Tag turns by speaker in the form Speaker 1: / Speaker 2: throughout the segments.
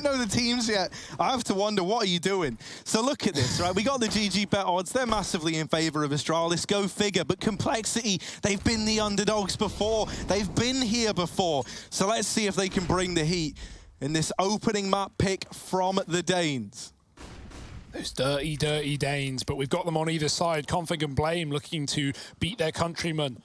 Speaker 1: don't know the teams yet, I have to wonder, what are you doing? So look at this, right? We got the GG bet odds. They're massively in favor of Astralis. Go figure. But Complexity, they've been the underdogs before. They've been here before. So let's see if they can bring the heat in this opening map pick from the Danes.
Speaker 2: Those dirty, dirty Danes, but we've got them on either side. Config and Blame looking to beat their countrymen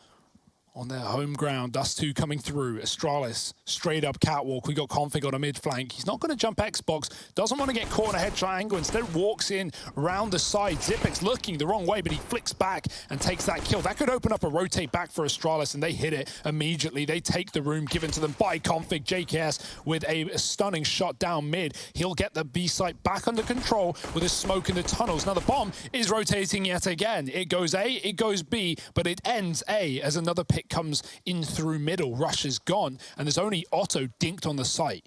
Speaker 2: on their home ground. Dust2 coming through. Astralis, straight up catwalk. We got Config on a mid flank. He's not going to jump Xbox. Doesn't want to get caught in a head triangle. Instead walks in round the side. Xyp9x looking the wrong way, but he flicks back and takes that kill. That could open up a rotate back for Astralis, and they hit it immediately. They take the room given to them by Config. JKS with a stunning shot down mid. He'll get the B site back under control with a smoke in the tunnels. Now the bomb is rotating yet again. It goes A, it goes B, but it ends A as another pick comes in through middle. Rush is gone, and there's only Otto dinked on the site.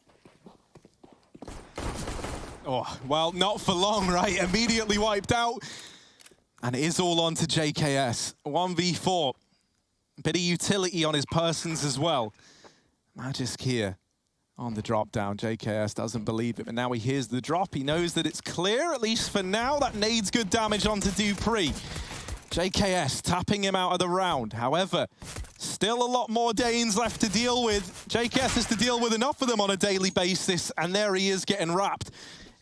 Speaker 1: Oh, well, not for long, right? Immediately wiped out. And it is all on to JKS. 1v4. Bit of utility on his persons as well. Magisk here on the drop down. JKS doesn't believe it, but now he hears the drop. He knows that it's clear, at least for now. That nades good damage onto dupreeh. JKS tapping him out of the round. However, still a lot more Danes left to deal with. JKS has to deal with enough of them on a daily basis, and there he is getting wrapped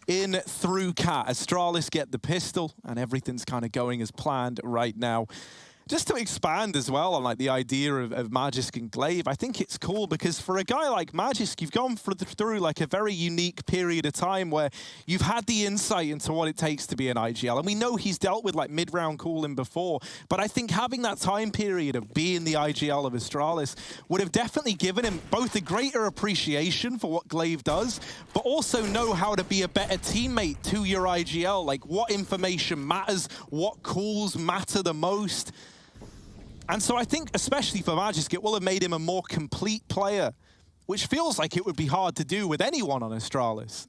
Speaker 1: in through Cat. Astralis get the pistol, and everything's kind of going as planned right now. Just to expand as well on like the idea of Magisk and Glaive, I think it's cool because for a guy like Magisk, you've gone through like a very unique period of time where you've had the insight into what it takes to be an IGL. And we know he's dealt with like mid-round cooling before, but I think having that time period of being the IGL of Astralis would have definitely given him both a greater appreciation for what Glaive does, but also know how to be a better teammate to your IGL, like what information matters, what calls matter the most. And so I think, especially for Magisk, it will have made him a more complete player, which feels like it would be hard to do with anyone on Astralis.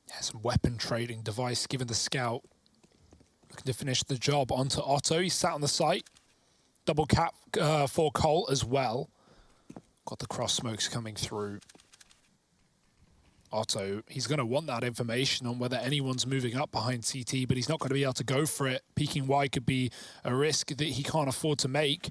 Speaker 2: Yeah, some weapon trading. Device given the scout. Looking to finish the job onto Otto. He's sat on the site. Double cap for Cole as well. Got the cross smokes coming through. Otto, he's going to want that information on whether anyone's moving up behind CT, but he's not going to be able to go for it. Peeking wide could be a risk that he can't afford to make.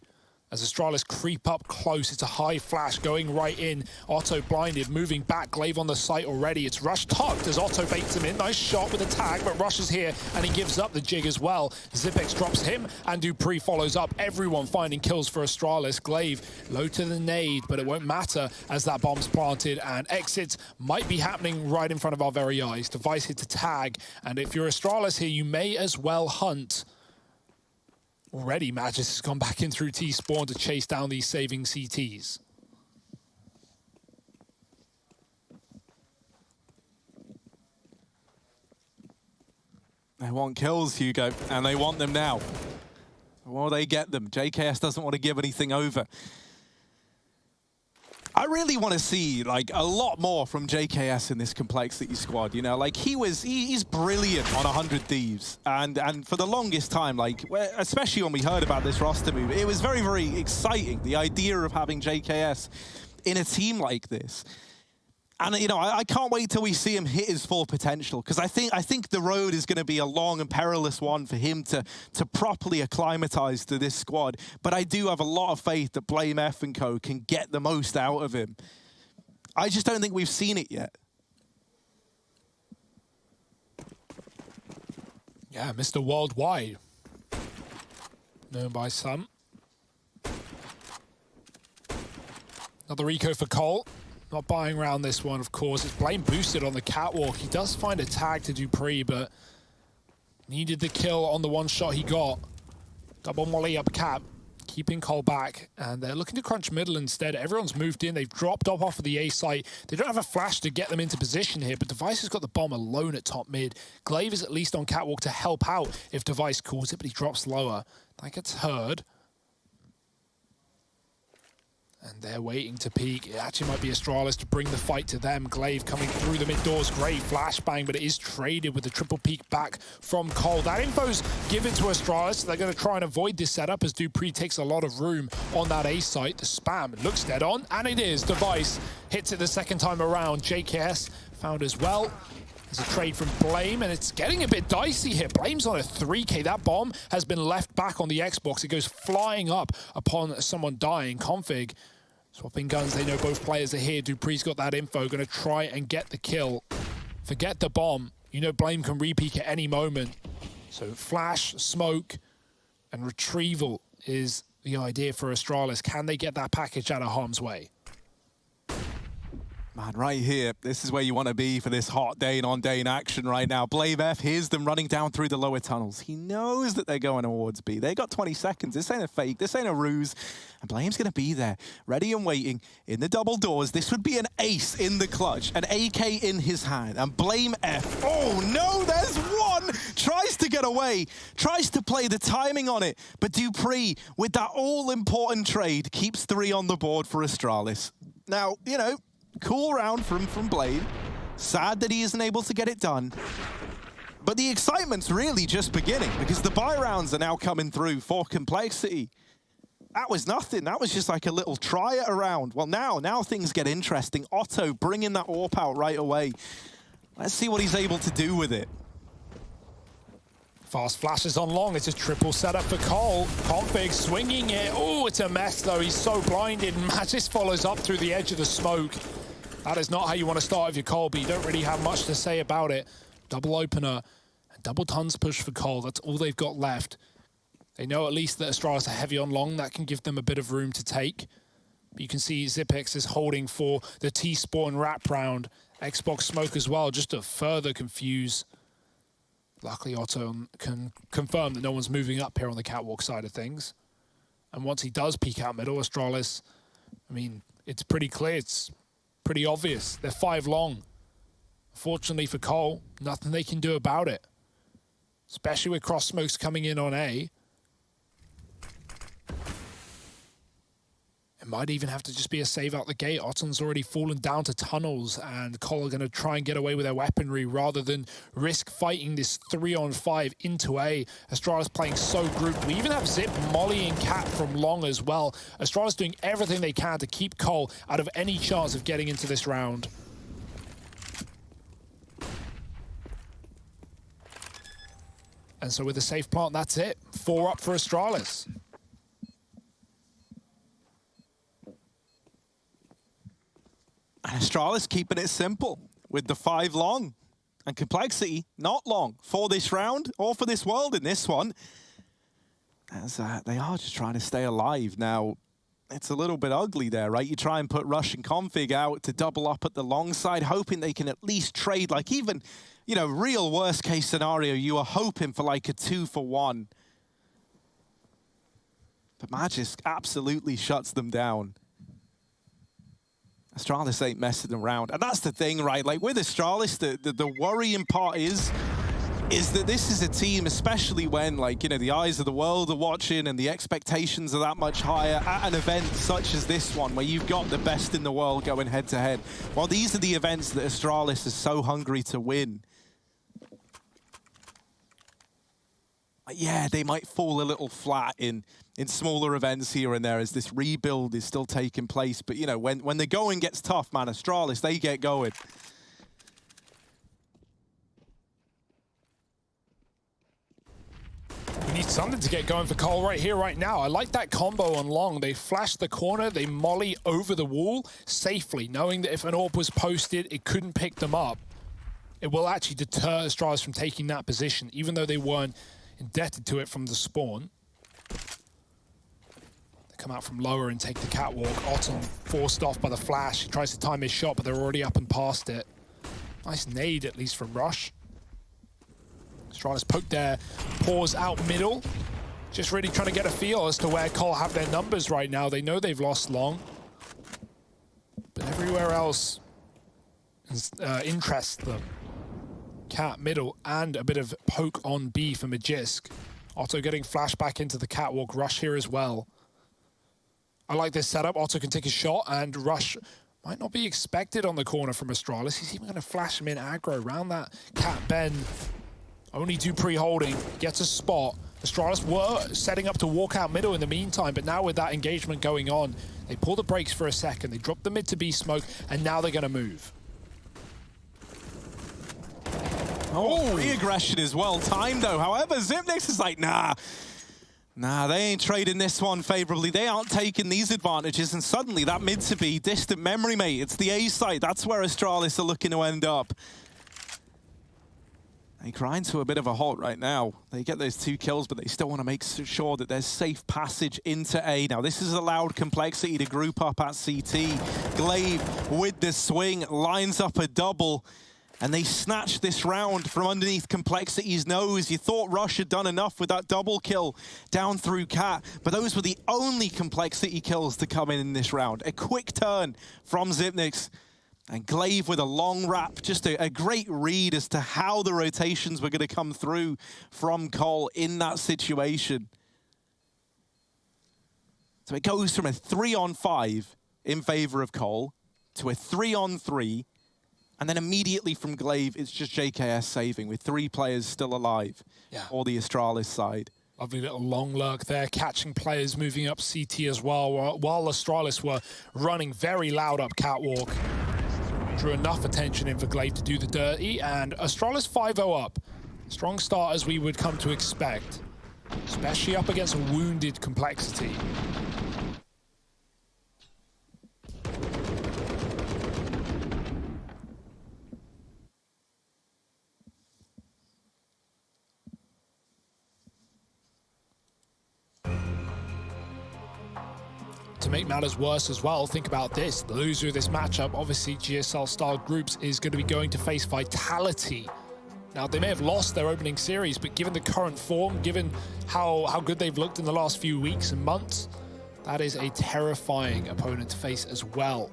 Speaker 2: As Astralis creep up close, it's a high flash going right in. Otto blinded, moving back. Glaive on the site already. It's Rush tucked as Otto baits him in. Nice shot with a tag, but Rush is here and he gives up the jig as well. Xyp9x drops him and dupreeh follows up. Everyone finding kills for Astralis. Glaive low to the nade, but it won't matter as that bomb's planted and exits might be happening right in front of our very eyes. Device hit to tag, and if you're Astralis here, you may as well hunt. Already, Magisk has gone back in through T-spawn to chase down these saving CTs.
Speaker 1: They want kills, Hugo, and they want them now. Will they get them? JKS doesn't want to give anything over. I really want to see like a lot more from JKS in this Complexity squad. You know, like he's brilliant on 100 Thieves, and for the longest time, like especially when we heard about this roster move, it was very, very exciting. The idea of having JKS in a team like this, and you know, I can't wait till we see him hit his full potential, because I think the road is going to be a long and perilous one for him to properly acclimatize to this squad. But I do have a lot of faith that Blame F and Co can get the most out of him. I just don't think we've seen it yet.
Speaker 2: Yeah, Mr. Worldwide, known by some. Another eco for Cole. Not buying around this one, of course. It's Blame boosted on the catwalk. He does find a tag to dupreeh, but needed the kill on the one shot he got. Double molly up cap, keeping Cole back. And they're looking to crunch middle instead. Everyone's moved in. They've dropped off of the A site. They don't have a flash to get them into position here, but Device has got the bomb alone at top mid. Glaive is at least on catwalk to help out if Device calls it, but he drops lower. That gets heard. And they're waiting to peek. It actually might be Astralis to bring the fight to them. Glaive coming through the mid doors. Great flashbang, but it is traded with the triple peek back from Cole. That info's given to Astralis. They're going to try and avoid this setup as Dupree takes a lot of room on that A site. The spam looks dead on, and it is. Device hits it the second time around. JKS found as well. There's a trade from Blame, and it's getting a bit dicey here. Blame's on a 3K. That bomb has been left back on the Xbox. It goes flying up upon someone dying. Config swapping guns. They know both players are here. Dupree's got that info. Going to try and get the kill. Forget the bomb. You know Blame can re-peek at any moment. So flash, smoke, and retrieval is the idea for Astralis. Can they get that package out of harm's way?
Speaker 1: Man, right here, this is where you want to be for this hot Dane on Dane action right now. Blame F hears them running down through the lower tunnels. He knows that they're going towards B. They got 20 seconds. This ain't a fake. This ain't a ruse. And Blame's going to be there, ready and waiting in the double doors. This would be an ace in the clutch, an AK in his hand. And Blame F, oh no, there's one! Tries to get away, tries to play the timing on it. But Dupree, with that all-important trade, keeps 3 on the board for Astralis. Now, you know, cool round from Blade. Sad that he isn't able to get it done. But the excitement's really just beginning because the buy rounds are now coming through for Complexity. That was nothing. That was just like a little try it around. Well, now things get interesting. Otto bringing that AWP out right away. Let's see what he's able to do with it.
Speaker 2: Fast flashes on long. It's a triple setup for Cole. Config swinging it. Oh, it's a mess, though. He's so blinded. Magis follows up through the edge of the smoke. That is not how you want to start with your Cole, but you don't really have much to say about it. Double opener and double tons push for Cole. That's all they've got left. They know at least that Astralis are heavy on long. That can give them a bit of room to take. But you can see Zipex is holding for the T-spawn wrap round. Xbox smoke as well, just to further confuse. Luckily, Otto can confirm that no one's moving up here on the catwalk side of things. And once he does peek out middle, Astralis, I mean, it's pretty clear. It's pretty obvious. They're 5 long. Fortunately for Cole, nothing they can do about it. Especially with cross smokes coming in on A. It might even have to just be a save out the gate. Otton's already fallen down to tunnels, and Cole are going to try and get away with their weaponry rather than risk fighting this 3-on-5 into A. Astralis playing so grouped. We even have Zip, Molly, and Cat from long as well. Astralis doing everything they can to keep Cole out of any chance of getting into this round. And so with the safe plant, that's it. 4 up for Astralis.
Speaker 1: And Astralis keeping it simple with the 5 long. And Complexity not long for this round or for this world in this one. As they are just trying to stay alive. Now, it's a little bit ugly there, right? You try and put Rush and Config out to double up at the long side, hoping they can at least trade, like even, you know, real worst case scenario, you are hoping for like a 2-for-1. But Magis absolutely shuts them down. Astralis ain't messing around. And that's the thing, right? Like with Astralis, the worrying part is that this is a team, especially when, like, you know, the eyes of the world are watching and the expectations are that much higher at an event such as this one, where you've got the best in the world going head to head. Well, these are the events that Astralis is so hungry to win. Yeah, they might fall a little flat in smaller events here and there as this rebuild is still taking place. But, you know, when the going gets tough, man, Astralis, they get going.
Speaker 2: We need something to get going for Cole right here, right now. I like that combo on long. They flash the corner, they molly over the wall safely, knowing that if an AWP was posted, it couldn't pick them up. It will actually deter Astralis from taking that position, even though they weren't indebted to it from the spawn. They come out from lower and take the catwalk. Otton forced off by the flash. He tries to time his shot, but they're already up and past it. Nice nade, at least from Rush. Astralis poked their paws out middle. Just really trying to get a feel as to where Cole have their numbers right now. They know they've lost long. But everywhere else interests them. Cat middle and a bit of poke on B for Magisk. Otto getting flashed back into the catwalk. Rush here as well. I like this setup. Otto can take a shot, and Rush might not be expected on the corner from Astralis. He's even going to flash him in aggro around that cat bend. Only do pre-holding, gets a spot. Astralis were setting up to walk out middle in the meantime, but now with that engagement going on, they pull the brakes for a second. They drop the mid to B smoke, and now they're going to move.
Speaker 1: Oh, re-aggression is well timed though. However, Xyp9x is like, nah, they ain't trading this one favorably. They aren't taking these advantages, and suddenly that mid to B, distant memory, mate. It's the A site. That's where Astralis are looking to end up. They grind to a bit of a halt right now. They get those 2 kills, but they still want to make sure that there's safe passage into A. Now, this has allowed Complexity to group up at CT. Glaive with the swing lines up a double, and they snatch this round from underneath Complexity's nose. You thought Rush had done enough with that double kill down through Cat, but those were the only Complexity kills to come in this round. A quick turn from Xyp9x. And Glaive with a long wrap, just a great read as to how the rotations were going to come through from Cole in that situation. So it goes from a 3-on-5 in favor of Cole to a 3-on-3. And then immediately from Glaive, it's just JKS saving with 3 players still alive for the Astralis side.
Speaker 2: Lovely little long lurk there, catching players moving up CT as well, while Astralis were running very loud up catwalk. Drew enough attention in for Glaive to do the dirty, and Astralis 5-0 up. Strong start as we would come to expect, especially up against a wounded Complexity. To make matters worse as well, think about this. The loser of this matchup, obviously GSL Star Groups, is going to be going to face Vitality. Now, they may have lost their opening series, but given the current form, given how good they've looked in the last few weeks and months, that is a terrifying opponent to face as well.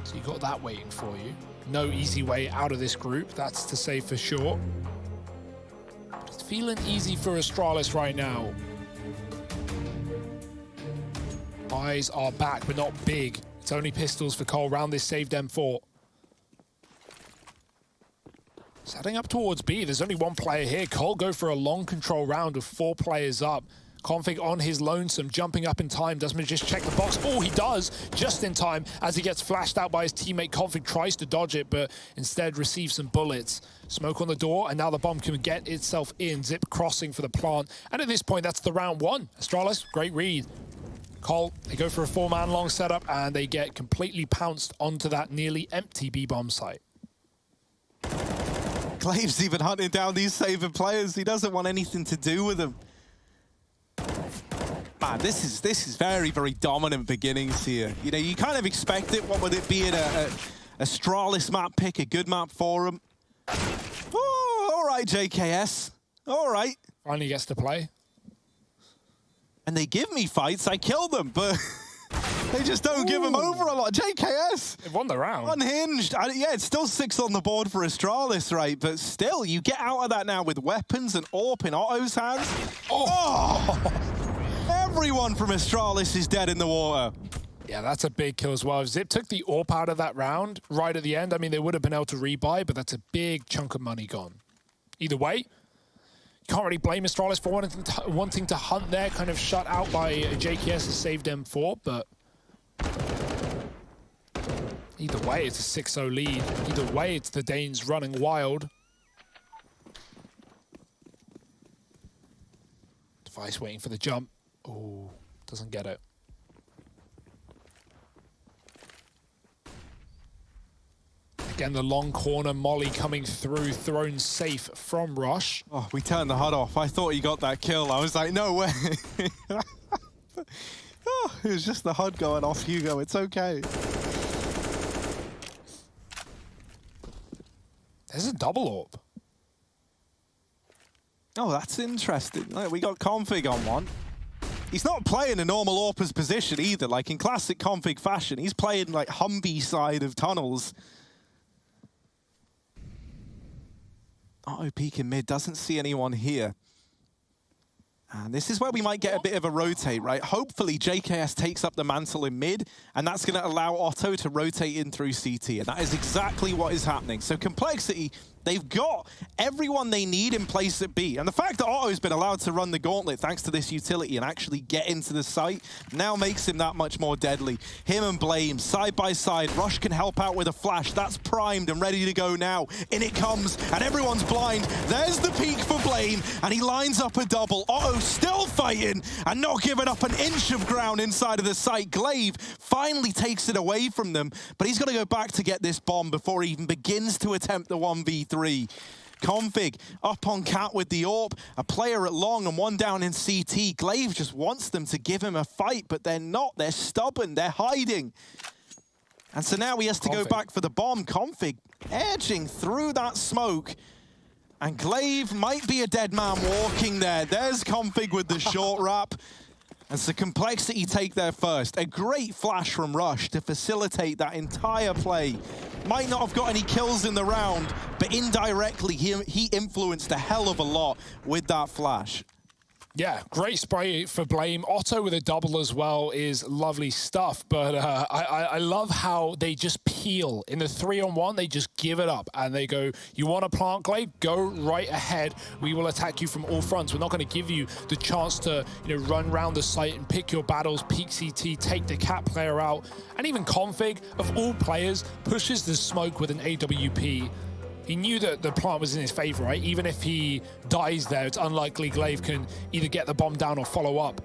Speaker 2: So you got that waiting for you. No easy way out of this group, that's to say for sure. But it's feeling easy for Astralis right now. Eyes are back, but not big. It's only pistols for Cole round this saved M4. Setting up towards B, there's only 1 player here. Cole go for a long control round with 4 players up. Config on his lonesome, jumping up in time. Doesn't just check the box. Oh, he does, just in time as he gets flashed out by his teammate. Config tries to dodge it, but instead receives some bullets. Smoke on the door, and now the bomb can get itself in. Zip crossing for the plant. And at this point, that's the round 1. Astralis, great read. Cole, they go for a 4-man long setup, and they get completely pounced onto that nearly empty B-bomb site.
Speaker 1: Glaive's even hunting down these saving players. He doesn't want anything to do with them. Man, this is very, very dominant beginnings here. You know, you kind of expect it. What would it be in a Astralis map pick, a good map for him? Oh, all right, JKS. All right.
Speaker 2: Finally gets to play.
Speaker 1: And they give me fights, I kill them, but they just don't give them over a lot. JKS!
Speaker 2: They've won the round.
Speaker 1: Unhinged. Yeah, it's still 6 on the board for Astralis, right? But still, you get out of that now with weapons and AWP in Otto's hands. Oh! Everyone from Astralis is dead in the water.
Speaker 2: Yeah, that's a big kill as well. If Zip took the AWP out of that round right at the end, I mean, they would have been able to rebuy, but that's a big chunk of money gone. Either way, can't really blame Astralis for wanting to hunt there, kind of shut out by JKS's saved M4, but either way, it's a 6-0 lead. Either way, it's the Danes running wild. Device waiting for the jump. Oh, doesn't get it. Again, the long corner molly coming through, thrown safe from Rush.
Speaker 1: Oh, we turned the HUD off. I thought he got that kill. I was like, no way. Oh, it was just the HUD going off, Hugo. It's okay.
Speaker 2: There's a double AWP.
Speaker 1: Oh, that's interesting. We got Config on one. He's not playing a normal AWPer's position either. Like in classic Config fashion, he's playing like Humvee side of tunnels. Otto peeking mid, doesn't see anyone here. And this is where we might get a bit of a rotate, right? Hopefully, JKS takes up the mantle in mid, and that's going to allow Otto to rotate in through CT, and that is exactly what is happening. So Complexity, they've got everyone they need in place at B. And the fact that Otto's been allowed to run the gauntlet thanks to this utility and actually get into the site now makes him that much more deadly. Him and Blame, side by side. Rush can help out with a flash. That's primed and ready to go now. In it comes, and everyone's blind. There's the peak for Blame, and he lines up a double. Otto still fighting and not giving up an inch of ground inside of the site. Glaive finally takes it away from them, but he's got to go back to get this bomb before he even begins to attempt the 1v3. Config up on Cat with the AWP, a player at long and one down in CT. Glaive just wants them to give him a fight, but they're not. They're stubborn. They're hiding. And so now he has to go back for the bomb. Config edging through that smoke. And Glaive might be a dead man walking there. There's Config with the short wrap. And so Complexity take their first. A great flash from Rush to facilitate that entire play. Might not have got any kills in the round, but indirectly he influenced a hell of a lot with that flash.
Speaker 2: Yeah, great spray for Blame. Otto with a double as well is lovely stuff, but I love how they just peel. In the 3-on-1, they just give it up, and they go, you want to plant Glaive? Go right ahead. We will attack you from all fronts. We're not going to give you the chance to run around the site and pick your battles, peek CT, take the Cat player out, and even Config, of all players, pushes the smoke with an AWP. He knew that the plant was in his favor, right? Even if he dies there, it's unlikely Glaive can either get the bomb down or follow up.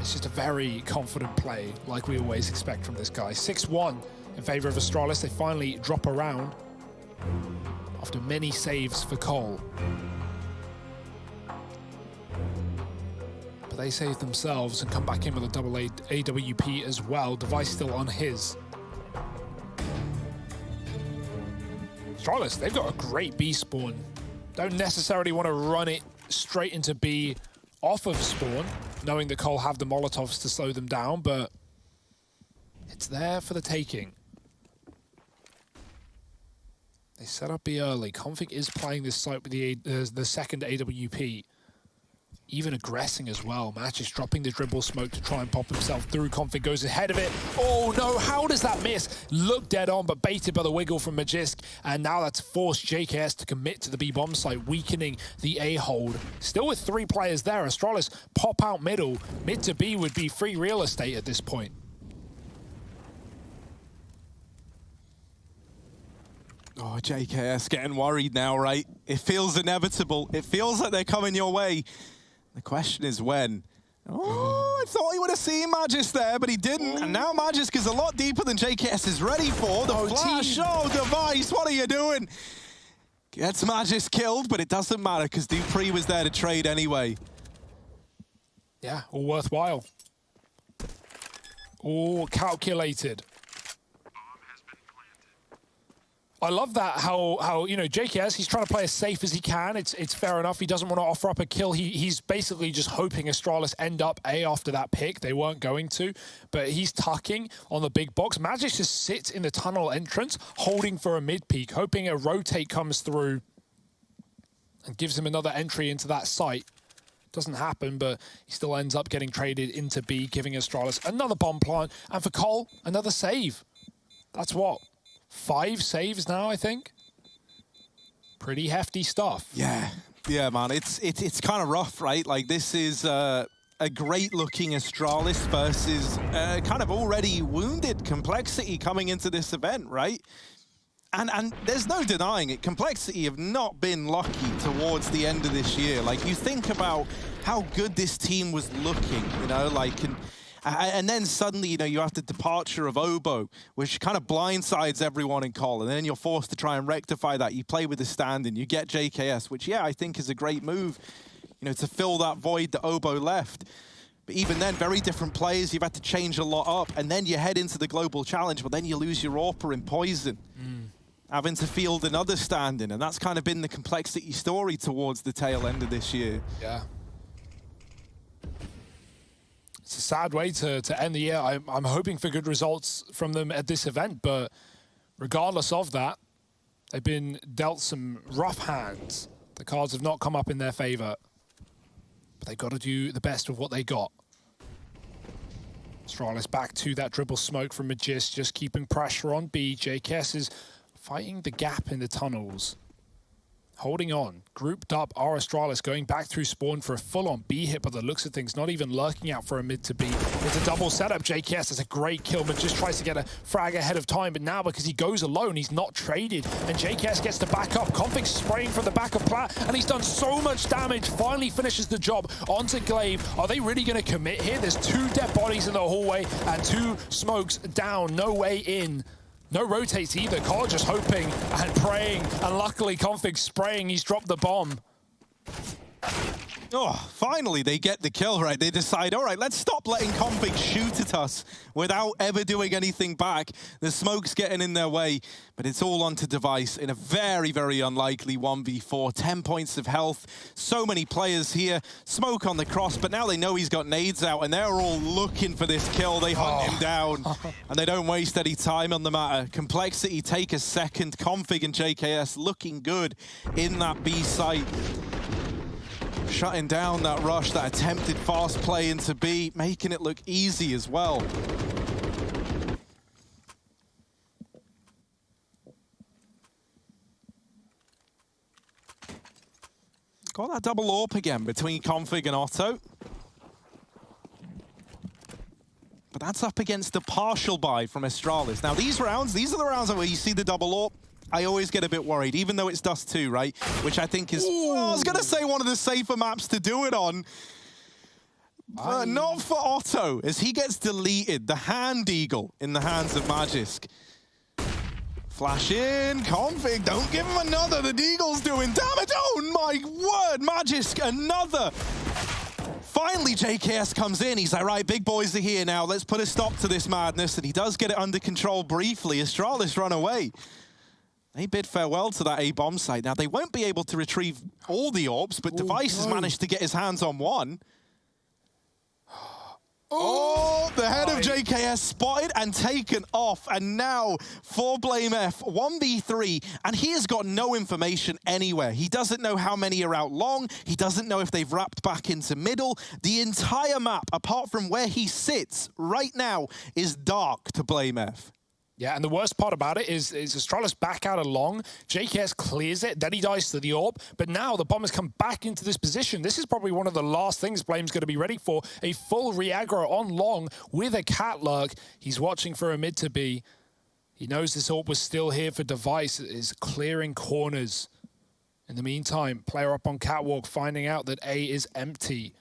Speaker 2: It's just a very confident play, like we always expect from this guy. 6-1 in favor of Astralis. They finally drop around after many saves for Cole. But they save themselves and come back in with a double AWP as well. Device still on his. Astralis, they've got a great B spawn. Don't necessarily want to run it straight into B off of spawn, knowing that Cole have the Molotovs to slow them down, but it's there for the taking. They set up B early. Config is playing this site with the second AWP. Even aggressing as well. Match is dropping the dribble smoke to try and pop himself through. Config goes ahead of it. Oh no, how does that miss? Looked dead on, but baited by the wiggle from Magisk. And now that's forced JKS to commit to the B bomb site, weakening the A hold. Still with 3 players there. Astralis pop out middle. Mid to B would be free real estate at this point.
Speaker 1: Oh, JKS getting worried now, right? It feels inevitable. It feels like they're coming your way. The question is when. Oh, I thought he would have seen Magisk there, but he didn't. And now Magisk is a lot deeper than JKS is ready for. The flash, oh, Device, what are you doing? Gets Magisk killed, but it doesn't matter because Dupree was there to trade anyway.
Speaker 2: Yeah, all worthwhile. All calculated. I love that how JKS, he's trying to play as safe as he can. It's fair enough. He doesn't want to offer up a kill. He's basically just hoping Astralis end up A after that pick. They weren't going to, but he's tucking on the big box. Magic just sits in the tunnel entrance, holding for a mid peak, hoping a rotate comes through and gives him another entry into that site. Doesn't happen, but he still ends up getting traded into B, giving Astralis another bomb plant. And for Cole, another save. That's what? 5 saves now, I think. Pretty hefty stuff.
Speaker 1: Yeah, man. It's kind of rough, right? Like this is a great-looking Astralis versus kind of already wounded Complexity coming into this event, right? And there's no denying it. Complexity have not been lucky towards the end of this year. Like you think about how good this team was looking, and then suddenly, you have the departure of Obo, which kind of blindsides everyone in Call, and then you're forced to try and rectify that. You play with the stand-in, you get JKS, which, I think is a great move, to fill that void that Obo left. But even then, very different players, you've had to change a lot up, and then you head into the Global Challenge, but then you lose your AWPer in Poison, having to field another stand-in, and that's kind of been the Complexity story towards the tail end of this year.
Speaker 2: Yeah. It's a sad way to end the year. I'm hoping for good results from them at this event, but regardless of that, they've been dealt some rough hands. The cards have not come up in their favor. But They've got to do the best with what they got. Astralis back to that dribble smoke from Magist, just keeping pressure on B. JKS is fighting the gap in the tunnels. Holding on, grouped up are Astralis going back through spawn for a full-on B hit by the looks of things, not even lurking out for a mid to B. It's a double setup. JKS has a great kill, but just tries to get a frag ahead of time, but now because he goes alone, he's not traded, and JKS gets to back up. Config spraying from the back of Plat, and he's done so much damage, finally finishes the job onto Glaive. Are they really going to commit here? There's 2 dead bodies in the hallway, and 2 smokes down, no way in. No rotates either. Carl just hoping and praying, and luckily Config spraying, he's dropped the bomb.
Speaker 1: Oh, finally they get the kill, right? They decide, all right, let's stop letting Config shoot at us without ever doing anything back. The smoke's getting in their way, but it's all onto Device in a very, very unlikely 1v4. 10 points of health, so many players here. Smoke on the cross, but now they know he's got nades out, and they're all looking for this kill. They hunt him down, and they don't waste any time on the matter. Complexity take a second. Config and JKS looking good in that B site. Shutting down that rush, that attempted fast play into B, making it look easy as well. Got that double AWP again between Config and Otto. But that's up against the partial buy from Astralis. Now these rounds, these are the rounds where you see the double AWP. I always get a bit worried, even though it's Dust 2, right? Which I think is, I was going to say one of the safer maps to do it on. But not for Otto, as he gets deleted. The hand eagle in the hands of Magisk. Flash in, Config, don't give him another. The Deagle's doing damage. Oh my word, Magisk, another. Finally, JKS comes in. He's like, right, big boys are here now. Let's put a stop to this madness. And he does get it under control briefly. Astralis run away. They bid farewell to that A-bomb site. Now, they won't be able to retrieve all the orbs, but Device has managed to get his hands on one. Oh, the head of JKS spotted and taken off. And now for BlameF, 1v3, and he has got no information anywhere. He doesn't know how many are out long. He doesn't know if they've wrapped back into middle. The entire map, apart from where he sits right now, is dark to BlameF.
Speaker 2: Yeah, and the worst part about it is Astralis back out along. JKS clears it, then he dies to the AWP, but now the bomb has come back into this position. This is probably one of the last things Blame's going to be ready for. A full re-aggro on long with a cat lurk. He's watching for a mid to B. He knows this AWP was still here for Device. It is clearing corners. In the meantime, player up on catwalk, finding out that A is empty.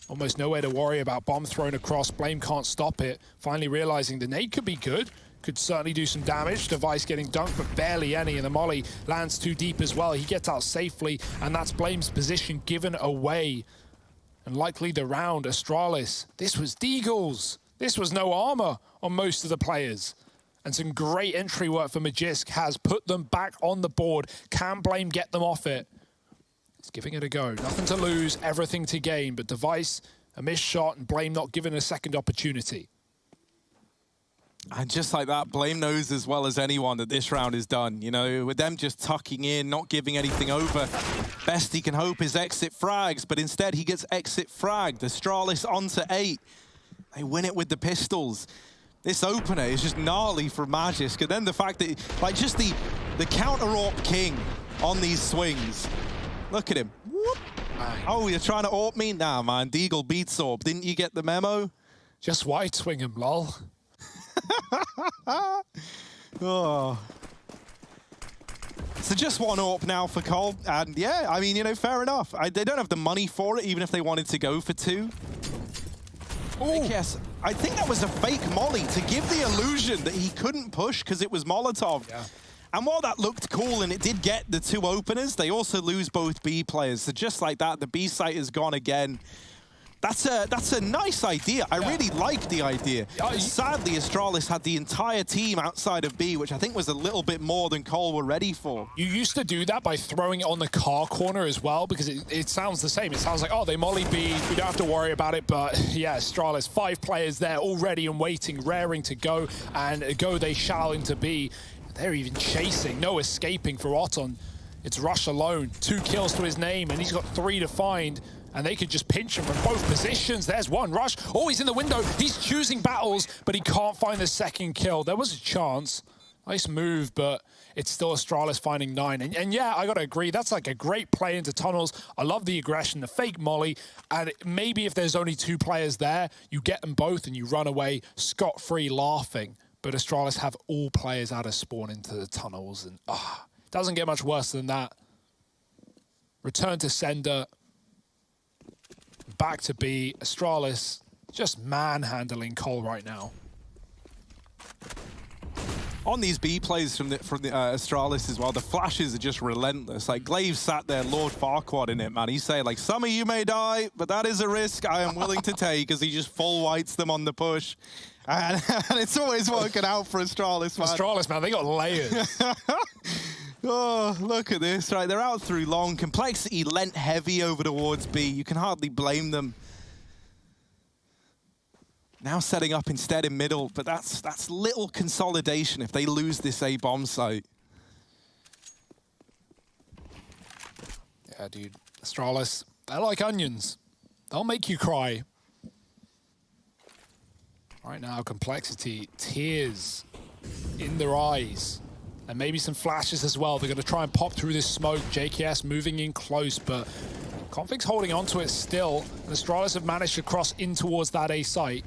Speaker 2: Almost nowhere to worry about. Bomb thrown across. Blame can't stop it. Finally realizing the nade could be good. Could certainly do some damage. Device getting dunked, but barely any, and the molly lands too deep as well. He gets out safely, and that's Blame's position given away. And likely the round, Astralis. This was Deagles. This was no armor on most of the players. And some great entry work for Magisk has put them back on the board. Can Blame get them off it? It's giving it a go. Nothing to lose, everything to gain, but Device, a missed shot, and Blame not given a second opportunity.
Speaker 1: And just like that, Blame knows as well as anyone that this round is done. You know, with them just tucking in, not giving anything over, best he can hope is exit frags, but instead he gets exit fragged. Astralis onto 8. They win it with the pistols. This opener is just gnarly for Magisk. And then the fact that, like, just the counter-AWP king on these swings. Look at him. Whoop. Oh, you're trying to AWP me? Nah, man, Deagle beats AWP. Didn't you get the memo?
Speaker 2: Just wide swing him, lol.
Speaker 1: Oh. So just one AWP now for Cole, and yeah, I mean, you know, fair enough. They don't have the money for it, even if they wanted to go for 2. Yes, I think that was a fake molly to give the illusion that he couldn't push because it was Molotov.
Speaker 2: Yeah.
Speaker 1: And while that looked cool and it did get the 2 openers, they also lose both B players. So just like that, the B site is gone again. That's a nice idea. I really like the idea. Sadly, Astralis had the entire team outside of B, which I think was a little bit more than Cole were ready for.
Speaker 2: You used to do that by throwing it on the car corner as well, because it sounds the same. It sounds like, oh, they molly B, we don't have to worry about it. But yeah, Astralis, 5 players there already and waiting, raring to go, and go they shall into B. They're even chasing, no escaping for Otton. It's Rush alone, 2 kills to his name, and he's got 3 to find. and they could just pinch him from both positions. There's one rush. Oh, he's in the window. He's choosing battles, but he can't find the second kill. There was a chance. Nice move, but it's still Astralis finding 9. And yeah, I got to agree, that's like a great play into tunnels. I love the aggression, the fake molly, and maybe if there's only 2 players there, you get them both and you run away scot-free laughing. But Astralis have all players out of spawn into the tunnels, and doesn't get much worse than that. Return to sender. Back to B. Astralis just manhandling Cole right now.
Speaker 1: On these B plays from the Astralis as well, the flashes are just relentless. Like, Glaive sat there, Lord Farquaad in it, man. He's saying, like, some of you may die, but that is a risk I am willing to take, as he just full whites them on the push. And it's always working out for Astralis, man.
Speaker 2: Astralis, man, they got layers.
Speaker 1: Oh, look at this, right? They're out through long. Complexity lent heavy over towards B. You can hardly blame them. Now setting up instead in middle, but that's little consolidation if they lose this A bomb site.
Speaker 2: Yeah, dude. Astralis, they're like onions. They'll make you cry. Right now, Complexity, tears in their eyes. And maybe some flashes as well. They're going to try and pop through this smoke. JKS moving in close, but Config's holding onto it still. And Astralis have managed to cross in towards that A site.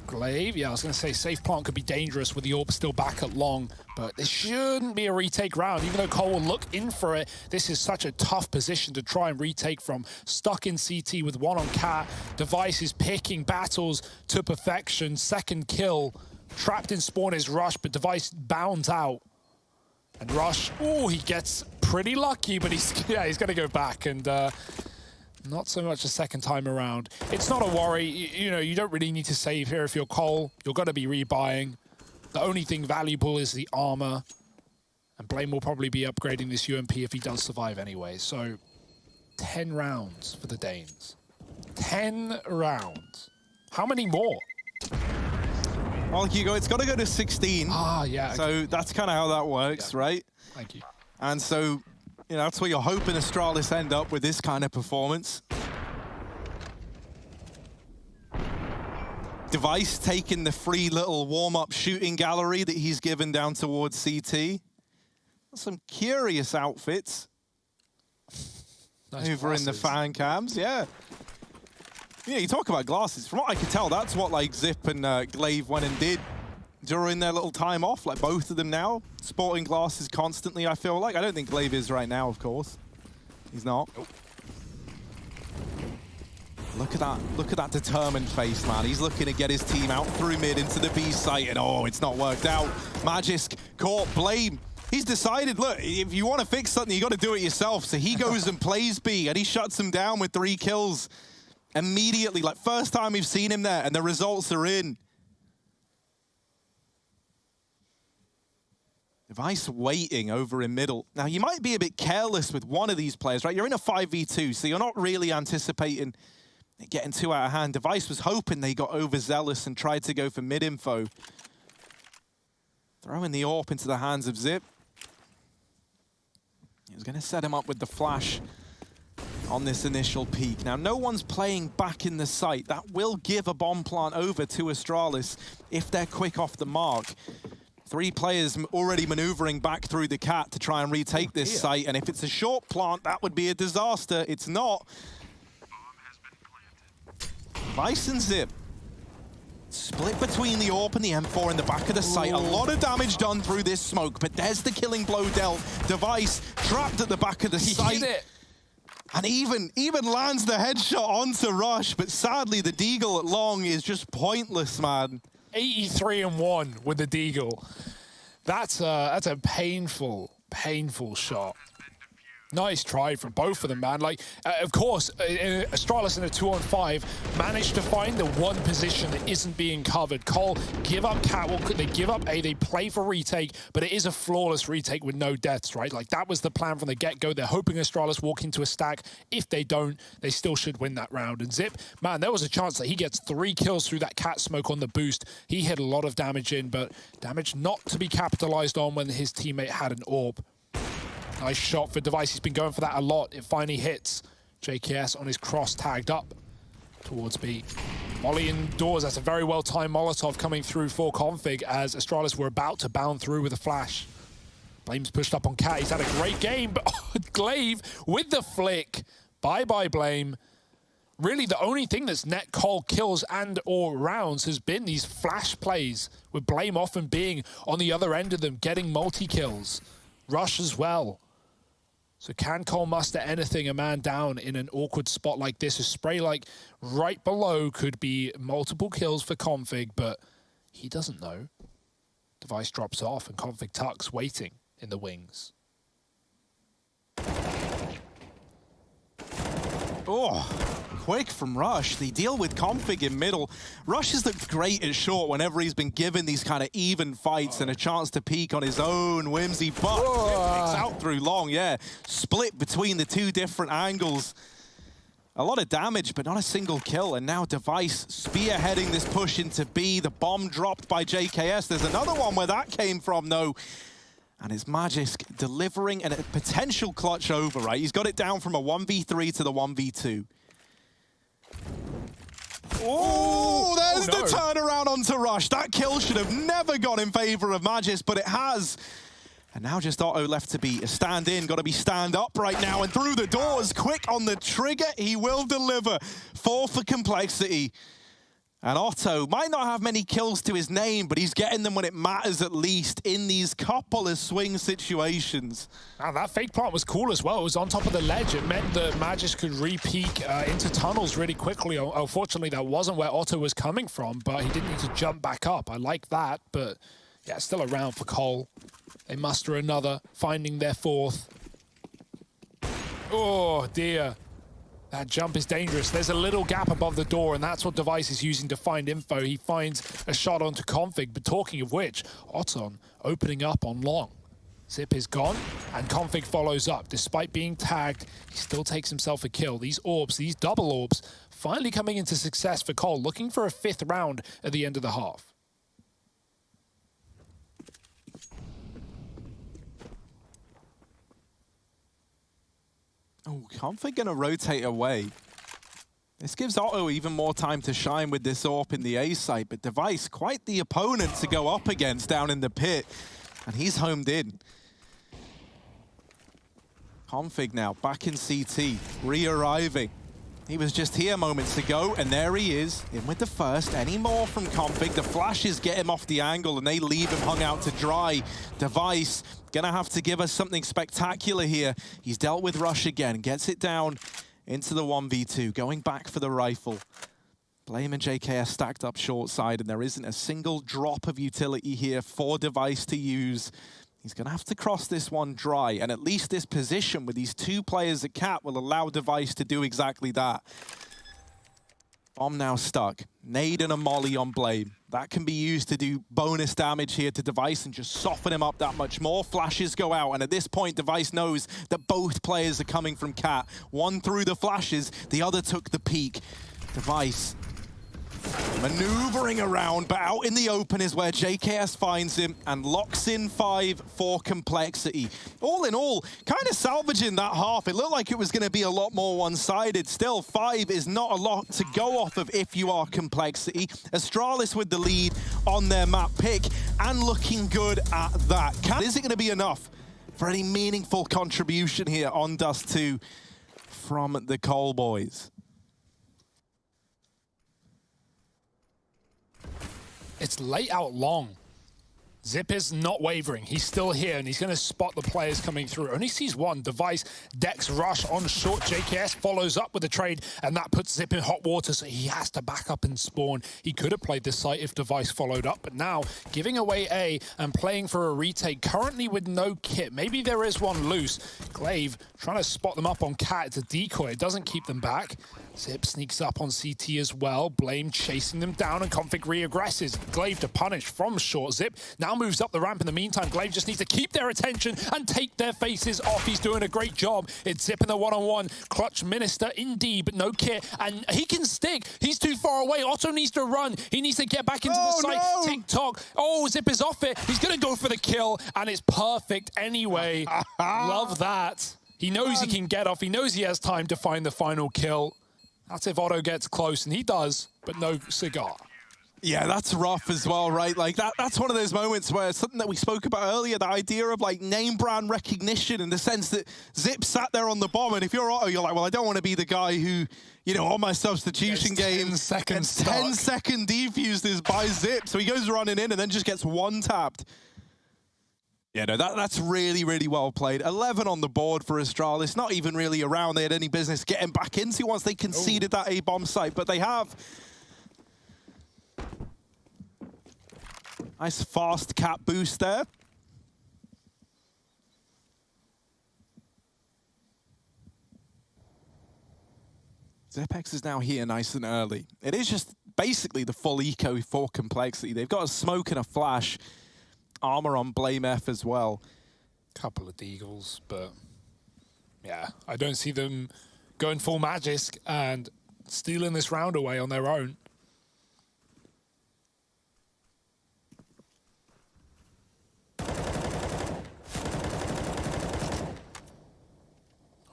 Speaker 2: Glaive, yeah, I was going to say safe plant could be dangerous with the AWP still back at long, but this shouldn't be a retake round. Even though Cole will look in for it, this is such a tough position to try and retake from. Stuck in CT with 1 on Cat. Device is picking battles to perfection. Second kill. Trapped in spawn is Rush, but Device bounds out. And Rush, oh, he gets pretty lucky, but he's going to go back and not so much a second time around. It's not a worry. You know, you don't really need to save here if you're Cole. You're going to be rebuying. The only thing valuable is the armor. And Blame will probably be upgrading this UMP if he does survive anyway. So 10 rounds for the Danes. 10 rounds. How many more?
Speaker 1: Well, Hugo, it's got to go to 16.
Speaker 2: Ah, yeah.
Speaker 1: So that's kind of how that works, right?
Speaker 2: Thank you.
Speaker 1: And so, you know, that's where you're hoping Astralis end up with this kind of performance. Device taking the free little warm-up shooting gallery that he's given down towards CT. Some curious outfits
Speaker 2: Nice
Speaker 1: over
Speaker 2: glasses.
Speaker 1: in the fan cams, yeah. Yeah, you talk about glasses. From what I could tell, that's what like Zip and Glaive went and did during their little time off. Like both of them now, sporting glasses constantly, I feel like. I don't think Glaive is right now, of course. He's not. Nope. Look at that determined face, man. He's looking to get his team out through mid into the B site, and oh, it's not worked out. Magisk caught Blame. He's decided, look, if you want to fix something, you got to do it yourself. So he goes and plays B, and he shuts him down with 3 kills. Immediately, like first time we've seen him there, and the results are in. Device waiting over in middle. Now, you might be a bit careless with one of these players, right? You're in a 5v2, so you're not really anticipating it getting too out of hand. Device was hoping they got overzealous and tried to go for mid-info. Throwing the AWP into the hands of Zip. He was going to set him up with the flash on this initial peak. Now, no one's playing back in the site. That will give a bomb plant over to Astralis if they're quick off the mark. 3 players already maneuvering back through the Cat to try and retake this site. And if it's a short plant, that would be a disaster. It's not. Vice and Zip split between the AWP and the M4 in the back of the site. A lot of damage done through this smoke, but there's the killing blow dealt. Device trapped at the back of the site.
Speaker 2: Hit it.
Speaker 1: And even lands the headshot onto Rush, but sadly the Deagle at long is just pointless, man.
Speaker 2: 83-1 with the Deagle. That's a painful shot. Nice try from both of them, man. Like, of course, Astralis in a 2-on-5 managed to find the one position that isn't being covered. Cole give up Catwalk, they give up A, they play for retake, but it is a flawless retake with no deaths, right? Like, that was the plan from the get-go. They're hoping Astralis walk into a stack. If they don't, they still should win that round. And Zip, man, there was a chance that he gets 3 kills through that Cat smoke on the boost. He hit a lot of damage in, but damage not to be capitalized on when his teammate had an AWP. Nice shot for Device. He's been going for that a lot. It finally hits. JKS on his cross tagged up towards B. Molly indoors, that's a very well-timed Molotov coming through for Config as Astralis were about to bound through with a flash. Blame's pushed up on Cat, he's had a great game, but Glaive with the flick. Bye-bye, Blame. Really, the only thing that's net call kills and or rounds has been these flash plays, with Blame often being on the other end of them, getting multi-kills. Rush as well. So can Cole muster anything a man down in an awkward spot like this? A spray like right below could be multiple kills for Config, but he doesn't know. Device drops off and Config tucks waiting in the wings.
Speaker 1: Oh, quick from Rush. They deal with Config in middle. Rush has looked great at short whenever he's been given these kind of even fights and a chance to peak on his own whimsy, but it's out through long, yeah. Split between the two different angles. A lot of damage, but not a single kill. And now Device spearheading this push into B. The bomb dropped by JKS. There's another one where that came from, though. And it's Magisk delivering a potential clutch over, right? He's got it down from a 1v3 to the 1v2. Oh, there's the turnaround onto Rush. That kill should have never gone in favor of Magisk, but it has. And now just Otto left to be a stand-in. Got to be stand up right now. And through the doors, quick on the trigger. He will deliver. 4 for Complexity. And Otto might not have many kills to his name, but he's getting them when it matters at least in these couple of swing situations.
Speaker 2: And that fake plant was cool as well. It was on top of the ledge. It meant that Magisk could re-peek into tunnels really quickly. Unfortunately, that wasn't where Otto was coming from, but he didn't need to jump back up. I like that, but yeah, still around for Cole. They muster another, finding their 4th. Oh, dear. That jump is dangerous. There's a little gap above the door, and that's what Device is using to find info. He finds a shot onto Config, but talking of which, Otton opening up on long. Zip is gone, and Config follows up. Despite being tagged, he still takes himself a kill. These orbs, these double orbs, finally coming into success for Cole, looking for a 5th round at the end of the half.
Speaker 1: Oh, Config gonna rotate away. This gives Otto even more time to shine with this AWP in the A site, but Device, quite the opponent to go up against down in the pit, and he's homed in. Config now back in CT, re-arriving. He was just here moments ago, and there he is, in with the first. Any more from Config? The flashes get him off the angle, and they leave him hung out to dry. Device gonna have to give us something spectacular here. He's dealt with Rush again, gets it down into the 1v2, going back for the rifle. Blame and JKS stacked up short side, and there isn't a single drop of utility here for Device to use. He's going to have to cross this one dry, and at least this position with these 2 players at Cat will allow Device to do exactly that. Bomb now stuck. Nade and a molly on Blame. That can be used to do bonus damage here to Device and just soften him up that much more. Flashes go out, and at this point, Device knows that both players are coming from Cat. One threw the flashes, the other took the peek. Device maneuvering around, but out in the open is where JKS finds him and locks in 5 for Complexity. All in all, kind of salvaging that half. It looked like it was going to be a lot more one-sided. Still, 5 is not a lot to go off of if you are Complexity. Astralis with the lead on their map pick and looking good at that. Is it going to be enough for any meaningful contribution here on Dust 2 from the Cole boys?
Speaker 2: It's late out long. Zip is not wavering. He's still here, and he's going to spot the players coming through. Only sees one. Device, Dex, Rush on short. JKS follows up with a trade, and that puts Zip in hot water, so he has to back up and spawn. He could have played this site if Device followed up, but now giving away A and playing for a retake, currently with no kit. Maybe there is one loose. Glaive trying to spot them up on Cat. It's a decoy. It doesn't keep them back. Zip sneaks up on CT as well. Blame chasing them down, and Config re-aggresses. Glaive to punish from short. Zip now moves up the ramp in the meantime. Glaive just needs to keep their attention and take their faces off. He's doing a great job. It's Zip in the one-on-one. Clutch Minister indeed, but no kit. And he can stick. He's too far away. Otto needs to run. He needs to get back into the site. No. TikTok. Oh, Zip is off it. He's going to go for the kill, and it's perfect anyway. Love that. He knows he can get off. He knows he has time to find the final kill. That's if Otto gets close, and he does, but no cigar.
Speaker 1: Yeah, that's rough as well, right? Like, that's one of those moments where something that we spoke about earlier, the idea of, like, name brand recognition in the sense that Zip sat there on the bomb, and if you're Otto, you're like, well, I don't want to be the guy who, you know, on my substitution game,
Speaker 2: 10 seconds
Speaker 1: gets 10-second defused is by Zip, so he goes running in and then just gets one-tapped. Yeah, no, that's really, really well played. 11 on the board for Astralis, not even really around they had any business getting back into once they conceded that A-bomb site, but they have. Nice fast cap boost there. Zepex is now here nice and early. It is just basically the full eco for complexity. They've got a smoke and a flash. Armor on Blame F as well.
Speaker 2: Couple of deagles, but yeah, I don't see them going full Magisk and stealing this round away on their own.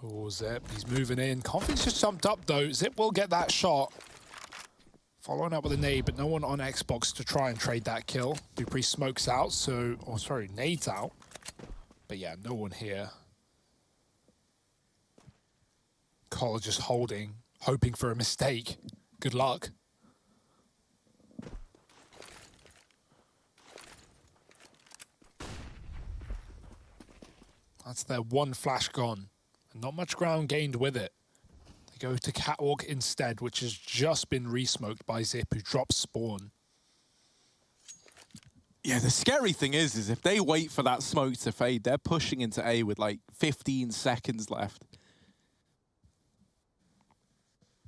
Speaker 2: Oh, Zip, he's moving in. Confidence just jumped up though. Zip will get that shot. Following up with a nade, but no one on Xbox to try and trade that kill. Dupree smokes out, so, oh sorry, nades out. But yeah, no one here. Collar just holding, hoping for a mistake. Good luck. That's their one flash gone. And not much ground gained with it. Go to Catwalk instead, which has just been re-smoked by Zip, who drops spawn.
Speaker 1: Yeah, the scary thing is if they wait for that smoke to fade, they're pushing into A with like 15 seconds left.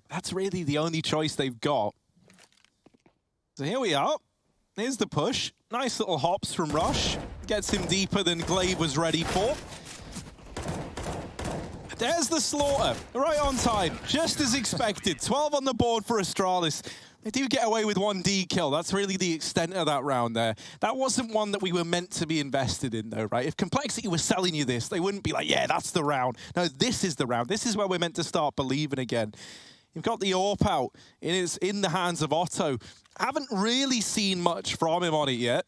Speaker 1: That's really the only choice they've got. So here we are. Here's the push. Nice little hops from Rush. Gets him deeper than Glaive was ready for. There's the slaughter, right on time, just as expected. 12 on the board for Astralis. They do get away with one D kill. That's really the extent of that round there. That wasn't one that we were meant to be invested in though, right? If Complexity was selling you this, they wouldn't be like, yeah, that's the round. No, this is the round. This is where we're meant to start believing again. You've got the AWP out. It is in the hands of Otto. Haven't really seen much from him on it yet.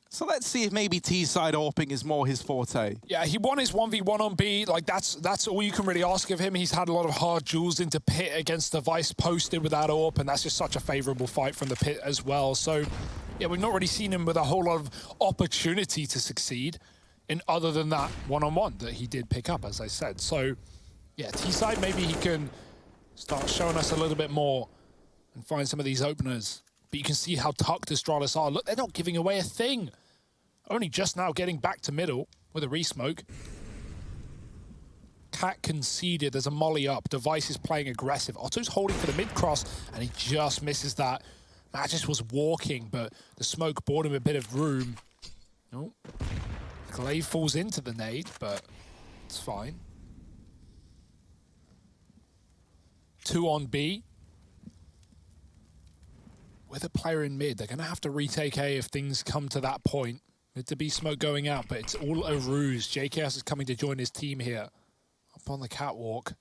Speaker 1: So let's see if maybe T-side AWPing is more his forte.
Speaker 2: Yeah, he won his 1v1 on B. Like, that's all you can really ask of him. He's had a lot of hard duels into pit against Device posted without AWP, and that's just such a favorable fight from the pit as well. So, yeah, we've not really seen him with a whole lot of opportunity to succeed in other than that one-on-one that he did pick up, as I said. So, yeah, T-side, maybe he can start showing us a little bit more and find some of these openers. But you can see how tucked Astralis are. Look, they're not giving away a thing. Only just now getting back to middle with a re-smoke. Cat conceded. There's a molly up. Device is playing aggressive. Otto's holding for the mid-cross, and he just misses that. Magis was walking, but the smoke bought him a bit of room. Oh. Glaive falls into the nade, but it's fine. 2 on B. With a player in mid, they're going to have to retake A if things come to that point. Mid to B smoke going out, but it's all a ruse. JKS is coming to join his team here. Up on the catwalk.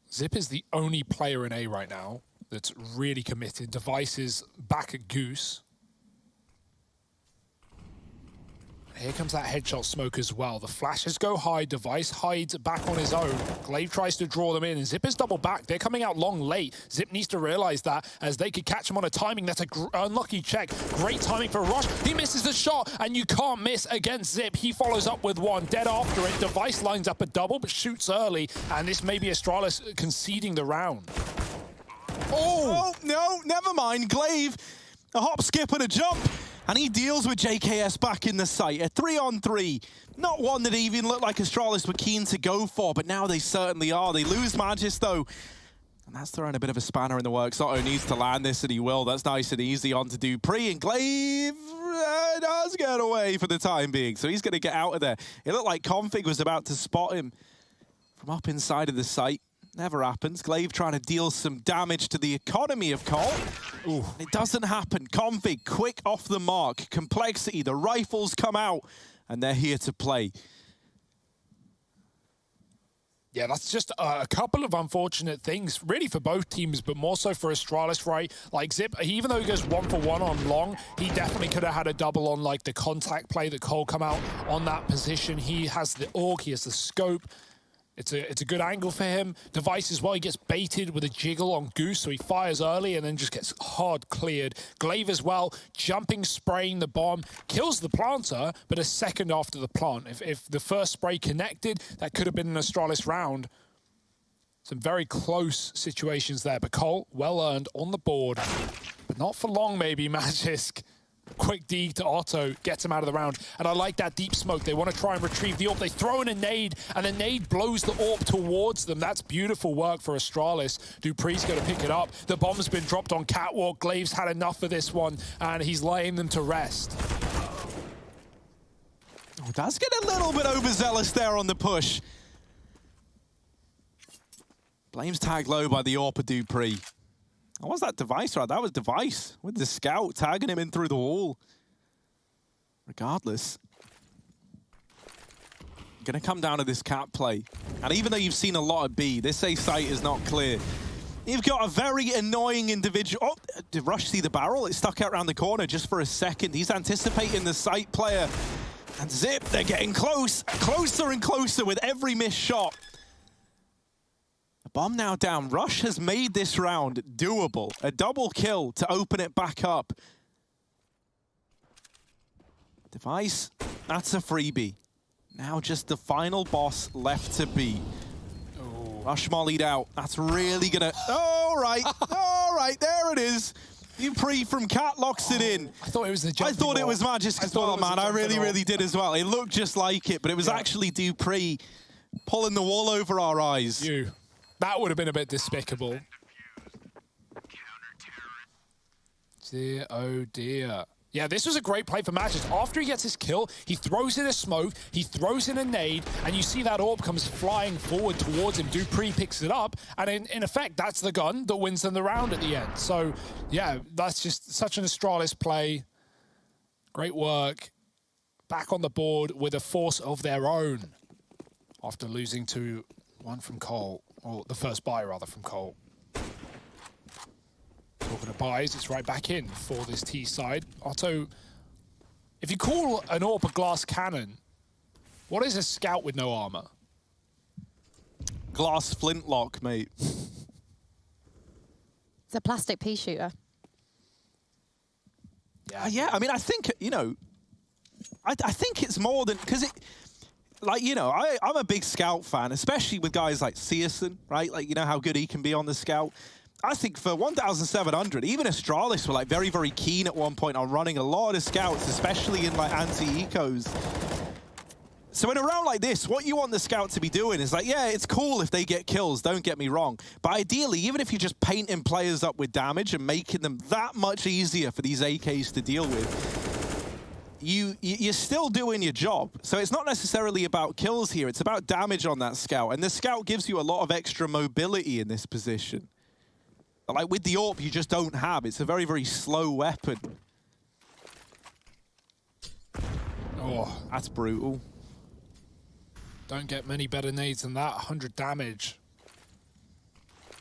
Speaker 2: Zip is the only player in A right now that's really committed. Device is back at Goose. Here comes that headshot smoke as well. The flashes go high. Device hides back on his own. Glaive tries to draw them in, and Zip is double back. They're coming out long late. Zip needs to realize that as they could catch him on a timing. That's a unlucky check. Great timing for Rush. He misses the shot, and you can't miss against Zip. He follows up with one. Dead after it. Device lines up a double, but shoots early, and this may be Astralis conceding the round.
Speaker 1: Oh, no, never mind. Glaive, a hop, skip, and a jump. And he deals with JKS back in the site. A 3-on-3. Not one that even looked like Astralis were keen to go for, but now they certainly are. They lose Magis, though. And that's throwing a bit of a spanner in the works. Otto needs to land this, and he will. That's nice and easy on to Dupree. And Glaive does get away for the time being. So he's going to get out of there. It looked like Config was about to spot him from up inside of the site. Never happens. Glaive trying to deal some damage to the economy of Cole. Ooh. It doesn't happen. Config, quick off the mark. Complexity, the rifles come out, and they're here to play.
Speaker 2: Yeah, that's just a couple of unfortunate things, really for both teams, but more so for Astralis, right? Like Zip, even though he goes 1-for-1 on long, he definitely could have had a double on like the contact play that Cole come out on that position. He has the AUG, he has the scope. It's a good angle for him. Device as well, he gets baited with a jiggle on Goose, so he fires early and then just gets hard cleared. Glaive as well, jumping, spraying the bomb, kills the planter, but a second after the plant. If the first spray connected, that could have been an Astralis round. Some very close situations there, but Cole, well earned on the board. But not for long, maybe, Magisk. Quick D to Otto, gets him out of the round. And I like that deep smoke. They want to try and retrieve the AWP. They throw in a nade, and the nade blows the AWP towards them. That's beautiful work for Astralis. Dupree's going to pick it up. The bomb's been dropped on Catwalk. Glaive's had enough of this one, and he's laying them to rest.
Speaker 1: Oh, does get a little bit overzealous there on the push. Blame's tagged low by the AWP of Dupree. Oh, was that Device, right? That was Device with the scout tagging him in through the wall. Regardless, going to come down to this cap play. And even though you've seen a lot of B, this A site is not clear. You've got a very annoying individual. Oh, did Rush see the barrel? It stuck out around the corner just for a second. He's anticipating the site player. And Zip, they're getting close, closer and closer with every missed shot. Bomb now down. Rush has made this round doable. A double kill to open it back up. Device, that's a freebie. Now just the final boss left to be. Oh. Rush mollied out. That's really gonna... All right, there it is. Dupree from Cat locks it in.
Speaker 2: I thought it was the jumping
Speaker 1: I thought it was Magisk as well, man. I really did as well. It looked just like it, but it was actually Dupree pulling the wool over our eyes.
Speaker 2: That would have been a bit despicable. Dear, oh dear. Yeah, this was a great play for Magisk. After he gets his kill, he throws in a smoke, he throws in a nade, and you see that AWP comes flying forward towards him. Dupree picks it up, and in effect, that's the gun that wins them the round at the end. So, yeah, that's just such an Astralis play. Great work. Back on the board with a force of their own after losing to one from Cole. Or the first buy, rather, from Cole. Talking of buys, it's right back in for this T side. Otto, if you call an AWP a glass cannon, what is a scout with no armor?
Speaker 1: Glass flintlock, mate.
Speaker 3: It's a plastic pea shooter.
Speaker 1: Yeah, I mean, I think, you know, I think it's more than... Because it... Like, you know, I'm a big Scout fan, especially with guys like Searson, right? Like, you know how good he can be on the Scout. I think for 1,700, even Astralis were, like, very, very keen at one point on running a lot of Scouts, especially in, like, anti-ecos. So in a round like this, what you want the Scout to be doing is, like, yeah, it's cool if they get kills, don't get me wrong. But ideally, even if you're just painting players up with damage and making them that much easier for these AKs to deal with, you're still doing your job. So it's not necessarily about kills here, it's about damage on that Scout. And the Scout gives you a lot of extra mobility in this position. But like with the AWP, you just don't have. It's a very, very slow weapon. Oh, that's brutal.
Speaker 2: Don't get many better nades than that. 100 damage.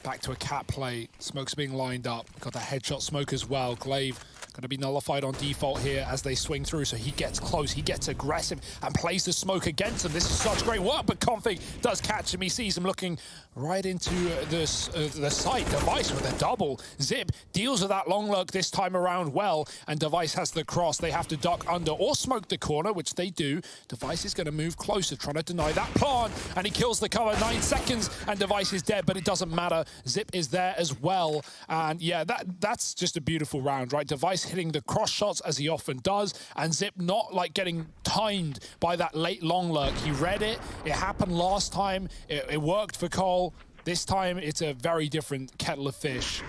Speaker 2: Back to a cat play. Smoke's being lined up. Got the headshot smoke as well. Glaive going to be nullified on default here as they swing through, so he gets close, he gets aggressive, and plays the smoke against him. This is such great work, but Config does catch him. He sees him looking right into the site. Device with a double. Zip deals with that long lurk this time around well, and Device has the cross. They have to duck under or smoke the corner, which they do. Device is going to move closer, trying to deny that plant, and he kills the cover. 9 seconds, and Device is dead, but it doesn't matter. Zip is there as well, and yeah, that's just a beautiful round, right? Device hitting the cross shots as he often does, and Zip not like getting timed by that late long lurk. He read it. It happened last time. It worked for Cole. This time it's a very different kettle of fish.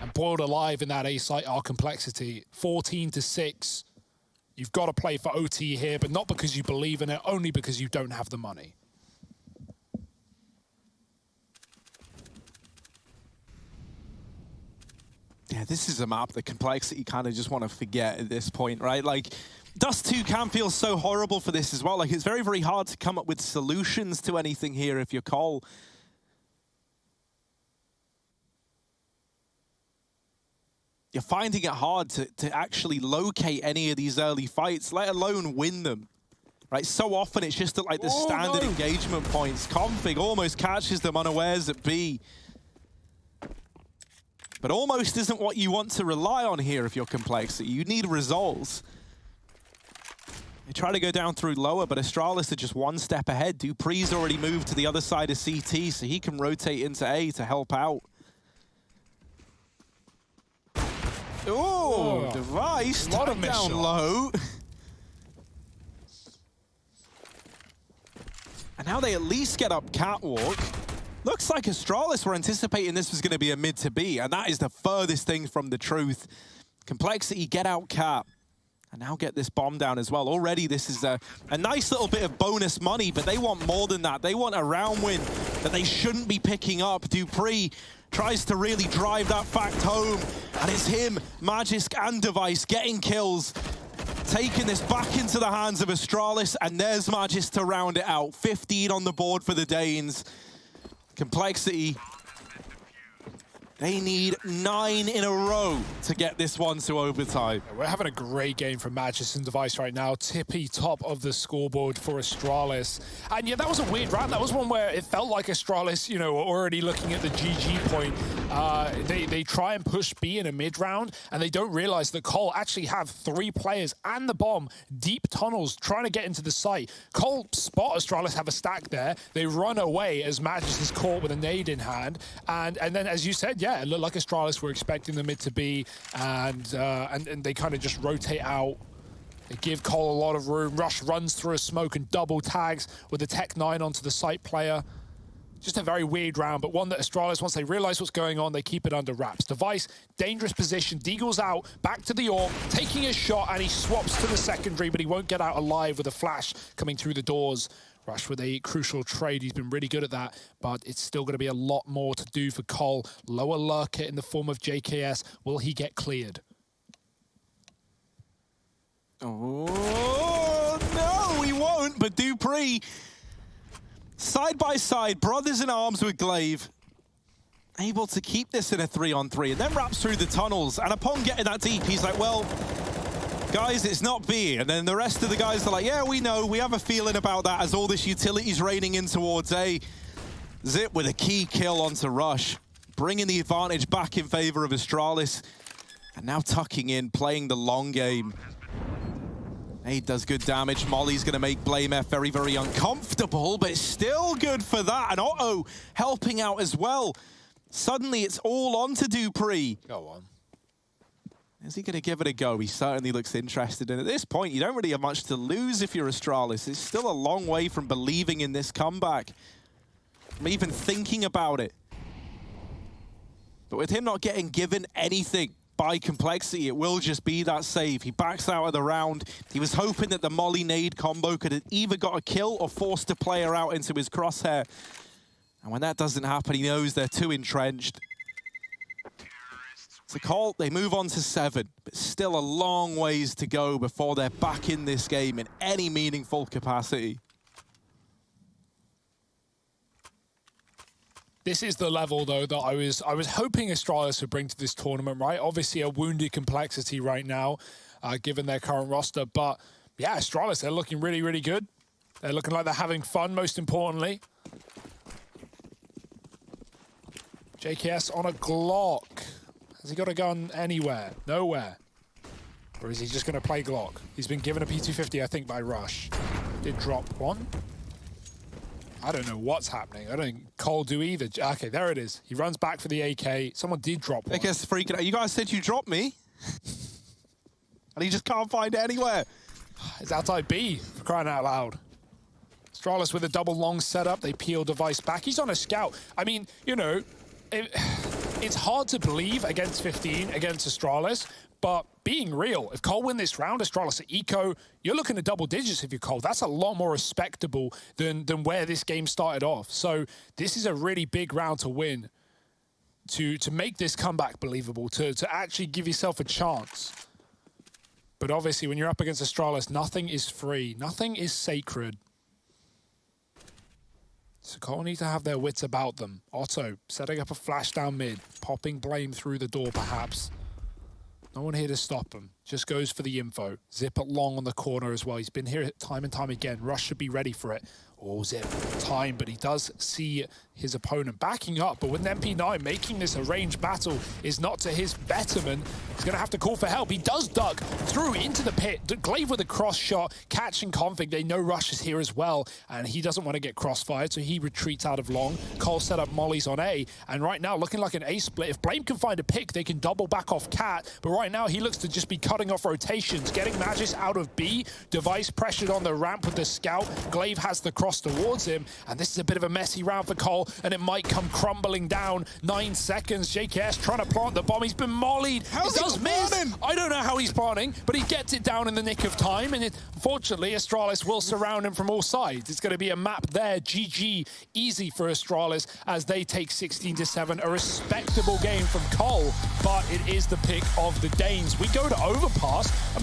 Speaker 2: And boiled alive in that A site are complexity. 14-6. You've got to play for OT here, but not because you believe in it, only because you don't have the money.
Speaker 1: Yeah, this is a map that Complexity kind of just want to forget at this point, right? Like, Dust 2 can feel so horrible for this as well. Like, it's very, very hard to come up with solutions to anything here if you're Cole. You're finding it hard to actually locate any of these early fights, let alone win them. Right, so often it's just at like the standard engagement points. Config almost catches them unawares at B. But almost isn't what you want to rely on here if you're Complexity. You need results. They try to go down through lower, but Astralis are just one step ahead. Dupree's already moved to the other side of CT, so he can rotate into A to help out. Oh, Device down low. And now they at least get up Catwalk. Looks like Astralis were anticipating this was going to be a mid to B, and that is the furthest thing from the truth. Complexity get out Cat, and now get this bomb down as well. Already this is a nice little bit of bonus money, but they want more than that. They want a round win that they shouldn't be picking up. Dupree tries to really drive that fact home, and it's him, Magisk and Device getting kills, taking this back into the hands of Astralis, and there's Magisk to round it out. 15 on the board for the Danes. Complexity, they need 9 in a row to get this one to overtime.
Speaker 2: We're having a great game from Magisk and Device right now. Tippy top of the scoreboard for Astralis. And yeah, that was a weird round. That was one where it felt like Astralis, you know, were already looking at the GG point. They try and push B in a mid round, and they don't realize that Cole actually have 3 players and the bomb deep tunnels trying to get into the site. Cole spot Astralis have a stack there. They run away as Magisk is caught with a nade in hand. And then, as you said, yeah, it looked like Astralis were expecting the mid to be, and they kind of just rotate out. They give Cole a lot of room. Rush runs through a smoke and double tags with the Tech 9 onto the site player. Just a very weird round, but one that Astralis, once they realize what's going on, they keep it under wraps. Device, dangerous position. Deagle's out, back to the AWP, taking a shot, and he swaps to the secondary, but he won't get out alive with a flash coming through the doors. Rush with a crucial trade. He's been really good at that, but it's still going to be a lot more to do for Cole. Lower lurker in the form of JKS. Will he get cleared?
Speaker 1: Oh, no, he won't, but Dupree, side by side, brothers in arms with Glaive, able to keep this in a 3-on-3, and then wraps through the tunnels, and upon getting that deep, he's like, well, guys, it's not B. And then the rest of the guys are like, yeah, we know, we have a feeling about that as all this utility's raining in towards A. Zip with a key kill onto Rush, bringing the advantage back in favor of Astralis, and now tucking in, playing the long game. Nade does good damage. Molly's going to make BlameF very, very uncomfortable, but it's still good for that. And Otto helping out as well. Suddenly, it's all on to Dupree.
Speaker 2: Go on.
Speaker 1: Is he going to give it a go? He certainly looks interested. And at this point, you don't really have much to lose if you're Astralis. It's still a long way from believing in this comeback, from even thinking about it. But with him not getting given anything by Complexity, it will just be that save. He backs out of the round. He was hoping that the Molly nade combo could have either got a kill or forced a player out into his crosshair. And when that doesn't happen, he knows they're too entrenched. So Cole, they move on to 7, but still a long ways to go before they're back in this game in any meaningful capacity.
Speaker 2: This is the level, though, that I was hoping Astralis would bring to this tournament, right? Obviously, a wounded Complexity right now, given their current roster. But, yeah, Astralis, they're looking really, really good. They're looking like they're having fun, most importantly. JKS on a Glock. Has he got a gun anywhere? Nowhere. Or is he just going to play Glock? He's been given a P250, I think, by Rush. Did drop one. I don't know what's happening. I don't think Cole do either. Okay, there it is. He runs back for the AK. Someone did drop one.
Speaker 1: I guess freaking out. You guys said you dropped me. And he just can't find it anywhere.
Speaker 2: It's outside B, for crying out loud. Astralis with a double long setup. They peel Device back. He's on a scout. I mean, you know, it's hard to believe against 15, against Astralis, but being real, if Cole win this round, Astralis at Eco, you're looking at double digits if you're Cole. That's a lot more respectable than where this game started off. So this is a really big round to win. to make this comeback believable, to actually give yourself a chance. But obviously, when you're up against Astralis, nothing is free. Nothing is sacred. So Cole need to have their wits about them. Otto setting up a flash down mid, popping Blame through the door perhaps. No one here to stop him. Just goes for the info. Zip it long on the corner as well. He's been here time and time again. Rush should be ready for it. Oh, Zip, time, but he does see his opponent backing up. But with MP9 making this a ranged battle is not to his betterment, he's going to have to call for help. He does duck through into the pit. Glaive with a cross shot, catching Config. They know Rush is here as well, and he doesn't want to get crossfired, so he retreats out of long. Cole set up mollies on A, and right now looking like an A split. If Blame can find a pick, they can double back off Cat, but right now he looks to just be cutting off rotations, getting Magis out of B. Device pressured on the ramp with the scout. Glaive has the cross towards him, and this is a bit of a messy round for Cole, and it might come crumbling down. 9 seconds. JKS trying to plant the bomb. He's been mollied.
Speaker 1: How's
Speaker 2: he does
Speaker 1: he
Speaker 2: miss.
Speaker 1: planning?
Speaker 2: I don't know how he's planning, but he gets it down in the nick of time, and unfortunately, Astralis will surround him from all sides. It's going to be a map there. GG, easy for Astralis as they take 16-7. A respectable game from Cole, but it is the pick of the Danes. We go to Overpass.